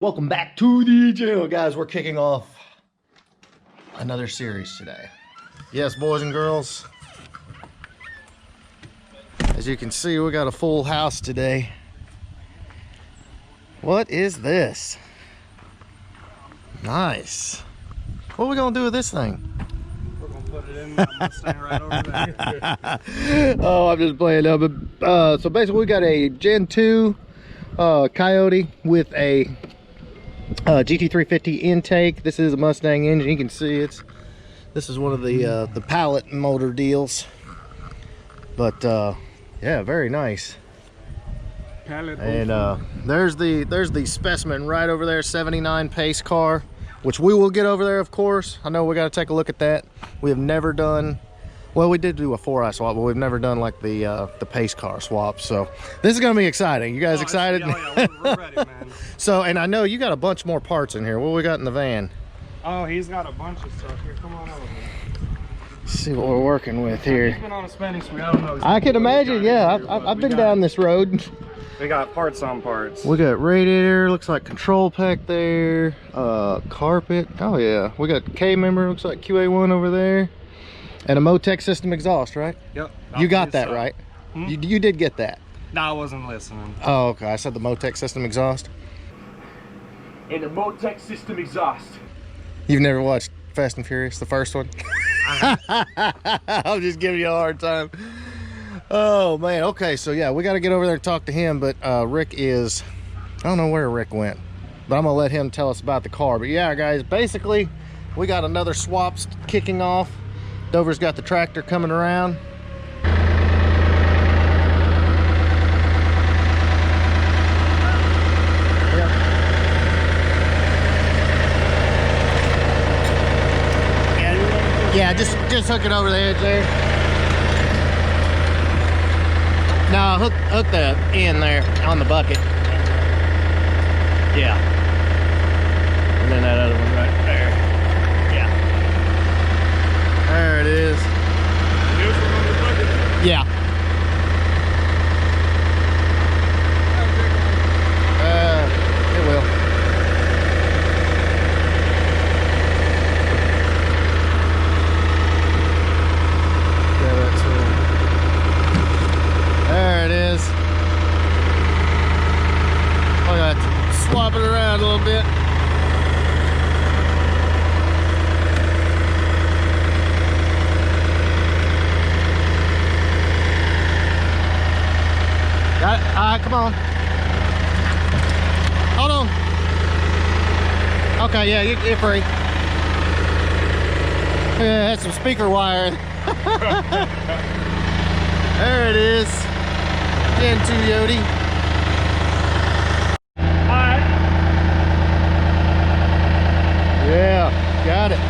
Welcome back to the channel, guys. We're kicking off another series today. Yes, boys and girls. As you can see, we got a full house today. What is this? Nice. What are we gonna do with this thing? We're gonna put it in my Mustang right over there. Oh, I'm just playing up. So basically, we got a Gen 2 Coyote with a GT350 intake. This is a Mustang engine. You can see this is one of the pallet motor deals. But yeah, very nice. Pallet and there's the specimen right over there, 79 Pace Car, which we will get over there, of course. I know we got to take a look at that. We have never done, well, we did do a 4i swap, but we've never done like the Pace Car swap. So this is gonna be exciting. You guys excited? Yeah, we're ready, man. So, and I know you got a bunch more parts in here. What we got in the van? Oh, he's got a bunch of stuff here. Come on over here. Let's see what we're working with here. He's been on a spending spree. I don't know. I can imagine. Yeah, I've been down this road. We got parts on parts. We got radiator, looks like control pack there, carpet. Oh yeah, we got K member, looks like QA1 over there, and a Motec system exhaust, right? Yep. You got that right? You did get that. No, I wasn't listening. Oh, okay. I said the Motec system exhaust. And the Motec system exhaust. You've never watched Fast and Furious, the first one? I'm just giving you a hard time. Oh man, okay, so yeah, we got to get over there and talk to him, but Rick is, I don't know where Rick went, but I'm gonna let him tell us about the car. But yeah, guys, basically we got another swap kicking off. Dover's got the tractor coming around. Yeah, just hook it over the edge there. No, hook the end there on the bucket. Yeah. And then that other one right there. Yeah. There it is. Yeah. It will. There it is. I got to swap it around a little bit. Got it? All right, come on. Hold on. Okay, yeah, you're free. Yeah, that's some speaker wire. There it is. Gen 2 Coyote. Alright. Yeah, got it.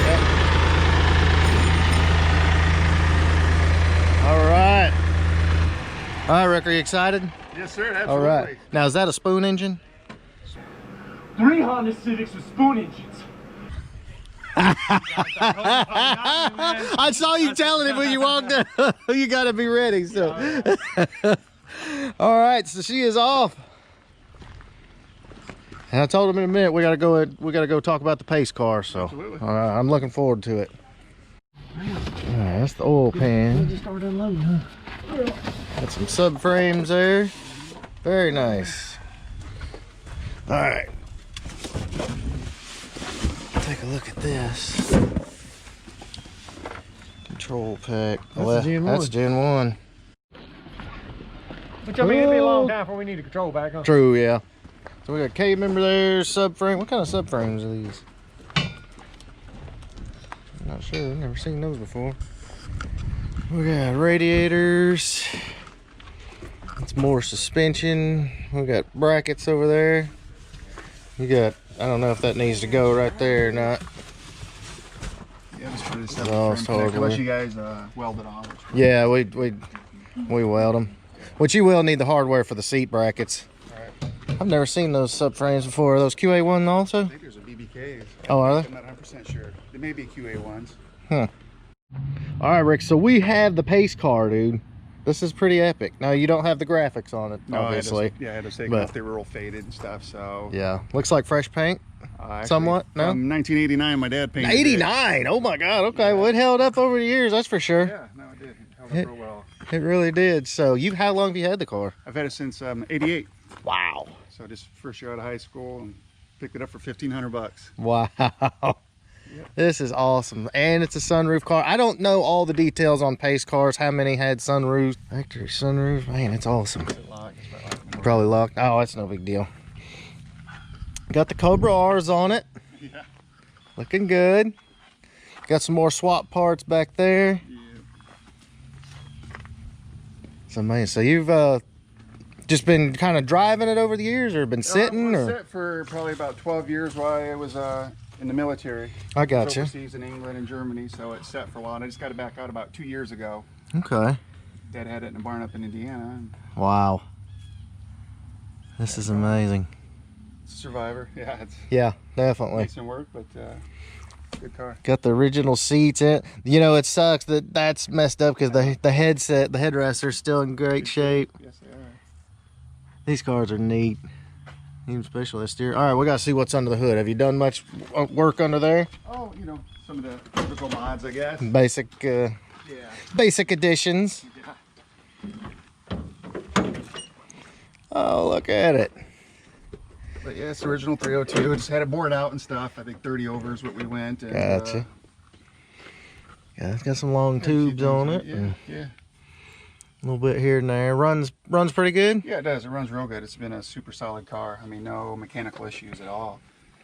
Yep. All right. All right, Rick, are you excited? Yes, sir. Absolutely. All right. Now, is that a spoon engine? 3 Honda Civics with spoon engines. I saw you telling him when you walked in. You got to be ready. So, all right. So she is off. And I told him in a minute we got to go. We got to go talk about the Pace Car. So, I'm looking forward to it. All right, that's the oil pan. Just started unloading, huh? Got some subframes there. Very nice. All right. Take a look at this. Control pack. That's Gen 1. That's Gen 1. Which I mean, it'll be a long time before we need a control back, huh? True, yeah. So we got K member there, subframe. What kind of subframes are these? I'm not sure. I've never seen those before. We got radiators. It's more suspension. We got brackets over there. You got, I don't know if that needs to go right there or not. Yeah, just try to set Oh, up the frame check, totally. unless you guys weld it on. Yeah, we weld them. Which you will need the hardware for the seat brackets. Alright. I've never seen those subframes before. Are those QA1 also? I think there's a BBK. Oh, are they? I'm not 100% sure. They may be QA ones. Huh. All right, Rick. So we have the Pace Car, dude. This is pretty epic. Now you don't have the graphics on it, No, obviously. I had to take But- off. They were all faded and stuff. So Yeah, looks like fresh paint. actually, Somewhat, no? From 1989, my dad painted it. 89. Oh my God. Okay, well it held up over the years. That's for sure. Yeah, no, it did. It held up real well. It really did. So how long have you had the car? I've had it since '88. Wow. So just first year out of high school and picked it up for $1,500. Wow. This is awesome. And it's a sunroof car. I don't know all the details on Pace cars, how many had sunroofs. Factory sunroof. Man, it's awesome. Probably locked. Oh, that's no big deal. Got the Cobra R's on it. Yeah. Looking good. Got some more swap parts back there. Yeah. So amazing. So you've just been kind of driving it over the years, or been sitting, I was or? set for probably about 12 years while I was in the military. I I got was you. overseas in England and Germany, so it's set for a while. And I just got it back out about 2 years ago. Okay. Dad had it in a barn up in Indiana. And Wow. This is amazing. it's a survivor. Yeah, it's Yeah, definitely. decent work, but good car. Got the original seats in. You know, it sucks that that's messed up because the headrest are still in great shape. Yes, they are. These cars are neat. Even especially the steer. All right, we got to see what's under the hood. Have you done much work under there? Oh, you know, some of the typical mods, I guess. Basic additions. Yeah. Oh, look at it. But yeah, it's the original 302. Just had it bored out and stuff. I think 30 over is what we went. And, Gotcha. Yeah, it's got some long tubes on it. Yeah, and yeah. a little bit here and there. Runs pretty good. Yeah, it does. It runs real good. It's been a super solid car. I mean, no mechanical issues at all.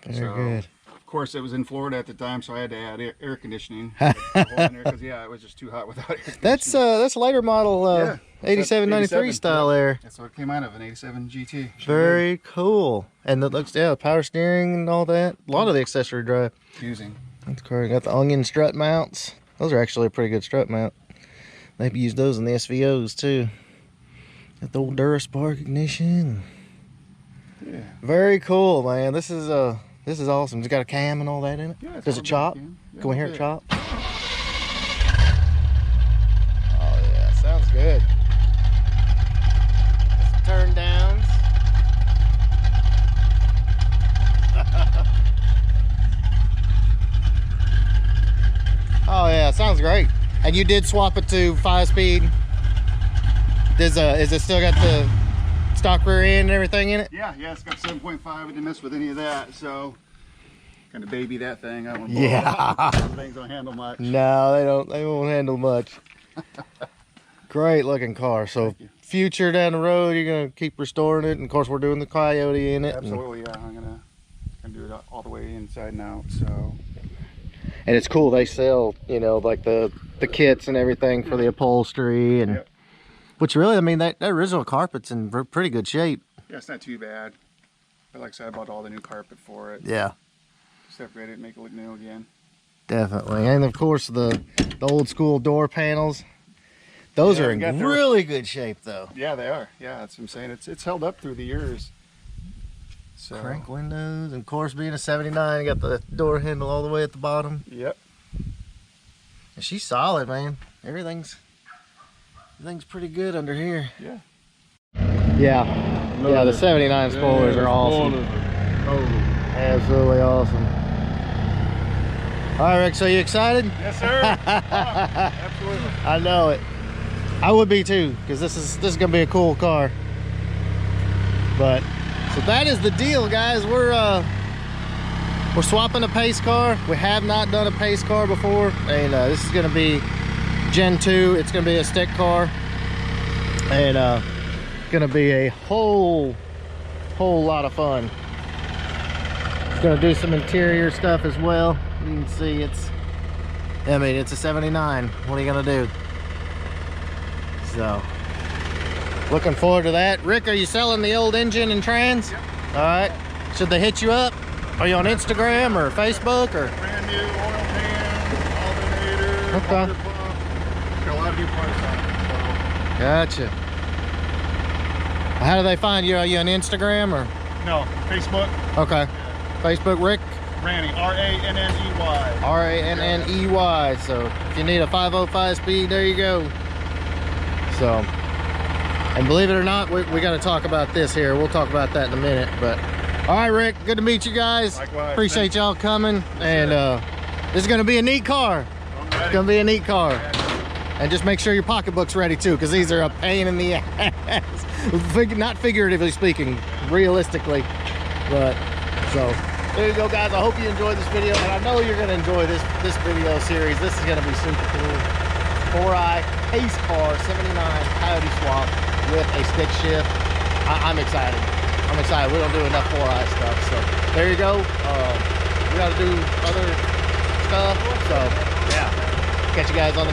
Very good. Of course, it was in Florida at the time, so I had to add air conditioning. Because yeah, it was just too hot without air conditioning. That's later model Yeah. 87, 93 87, style yeah. there. That's what it came out of, an 87 GT. Very cool. And it looks, yeah, power steering and all that. A lot of the accessory drive. Confusing. That's correct. Got the onion strut mounts. Those are actually a pretty good strut mount. Maybe use those in the SVOs too. Got the old Duraspark ignition. Yeah. Very cool, man. This is awesome. It's got a cam and all that in it. Yeah, it's Does got it a chop? cam. Yeah, Can we hear it yeah. chop? Oh yeah, sounds good. Some turn downs. Oh yeah, sounds great. And you did swap it to 5-speed. Is it still got the stock rear end and everything in it? Yeah, it's got 7.5. I didn't mess with any of that, so kind of baby that thing. I won't Yeah. Some things don't handle much. No, they don't. They won't handle much. Great looking car. So future down the road, you're gonna keep restoring it, and of course we're doing the Coyote in it. Absolutely, yeah. I'm gonna do it all the way inside and out. So And it's cool. They sell, you know, like the kits and everything for the upholstery, and Yep. which really, I mean, that original carpet's in pretty good shape. yeah, it's not too bad. But like I said, I bought all the new carpet for it. Yeah, Separate it, make it look new again. definitely. And of course the old school door panels. Those Yeah, are we in got the- really good shape though. Yeah, they are. Yeah, that's what I'm saying. It's held up through the years. So Crank windows, and of course being a 79, you got the door handle all the way at the bottom. Yep. And she's solid, man. Everything's pretty good under here. Yeah. Yeah, the 79 spoilers are awesome. Absolutely awesome. All right, Rick, so you excited? Yes, sir. Absolutely. I know it. I would be too, because this is gonna be a cool car. But so that is the deal, guys. We're swapping a Pace car. We have not done a Pace car before, and this is gonna be Gen 2. It's gonna be a stick car, and gonna be a whole lot of fun. It's gonna do some interior stuff as well. You can see it's a 79. What are you gonna do? So looking forward to that. Rick, are you selling the old engine and trans? Yep. All right. Should they hit you up? Are you on Instagram or Facebook or? Brand new oil pan, alternator, Okay. water pump. Got a lot of new parts on it. Gotcha. How do they find you? Are you on Instagram or? So. No, Facebook, Okay. Facebook Rick, Ranny, R-A-N-N-E-Y. R-A-N-N-E-Y. So if you need a 505 speed, there you go. So, and believe it or not, we got to talk about this here. We'll talk about that in a minute. But all right, Rick, good to meet you guys. Likewise. Appreciate y'all coming. And this is going to be a neat car. It's going to be a neat car. And just make sure your pocketbook's ready too, because these are a pain in the ass. Not figuratively speaking, realistically. But so there you go, guys. I hope you enjoyed this video, and I know you're going to enjoy this video series. This is going to be super cool. 4i Pace Car 79 Coyote swap with a stick shift. I'm excited. I'm excited. We don't do enough 4i stuff, so there you go. We got to do other stuff. So yeah, catch you guys on the